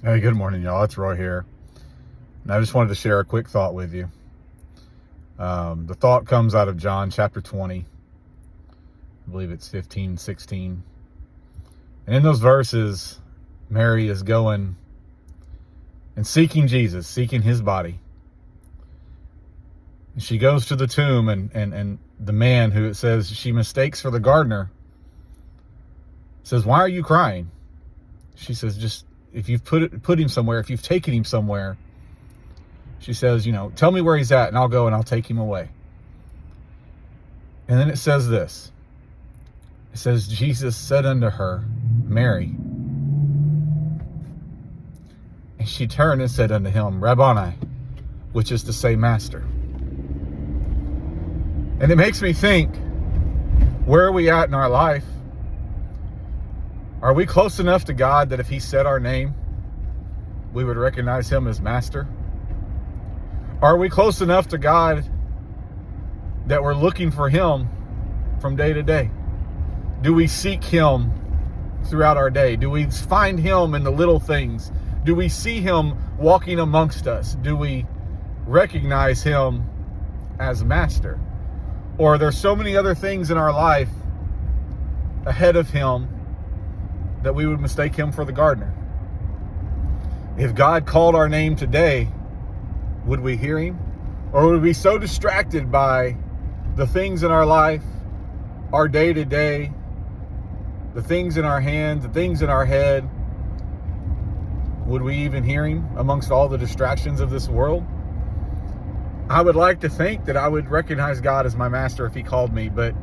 Hey, good morning, y'all. It's Roy here. And I just wanted to share a quick thought with you. The thought comes out of John chapter 20. I believe it's 15, 16. And in those verses, Mary is going and seeking Jesus, seeking his body. And she goes to the tomb, and the man who it says she mistakes for the gardener says, "Why are you crying?" She says, "Just if you've put him somewhere, if you've taken him somewhere," she says, "tell me where he's at and I'll go and I'll take him away." And then it says this. It says, Jesus said unto her, "Mary." And she turned and said unto him, "Rabboni," which is to say, Master. And it makes me think, where are we at in our life? Are we close enough to God that if he said our name, we would recognize him as Master? Are we close enough to God that we're looking for him from day to day? Do we seek him throughout our day? Do we find him in the little things? Do we see him walking amongst us? Do we recognize him as Master? Or are there so many other things in our life ahead of him that we would mistake him for the gardener? If God called our name today, would we hear him? Or would we be so distracted by the things in our life, our day-to-day, the things in our hands, the things in our head, would we even hear him amongst all the distractions of this world? I would like to think that I would recognize God as my Master if he called me, but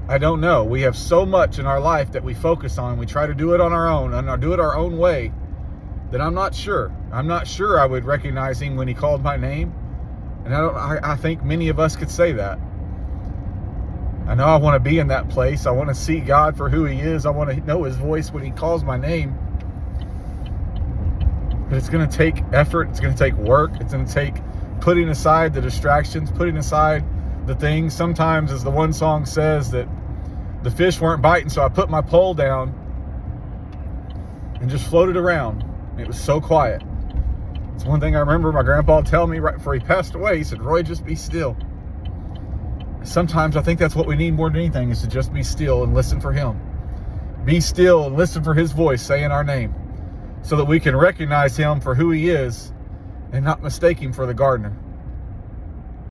I don't know. We have so much in our life that we focus on. We try to do it on our own and do it our own way, that I'm not sure. I'm not sure I would recognize him when he called my name. And I think many of us could say that. I know I want to be in that place. I want to see God for who he is. I want to know his voice when he calls my name. But it's going to take effort. It's going to take work. It's going to take putting aside the distractions, putting aside the things. Sometimes, as the one song says, that the fish weren't biting, so I put my pole down and just floated around. It was so quiet. It's one thing I remember my grandpa telling me right before he passed away. He said, "Roy, just be still." Sometimes I think that's what we need more than anything, is to just be still and listen for him. Be still and listen for his voice saying our name, so that we can recognize him for who he is and not mistake him for the gardener.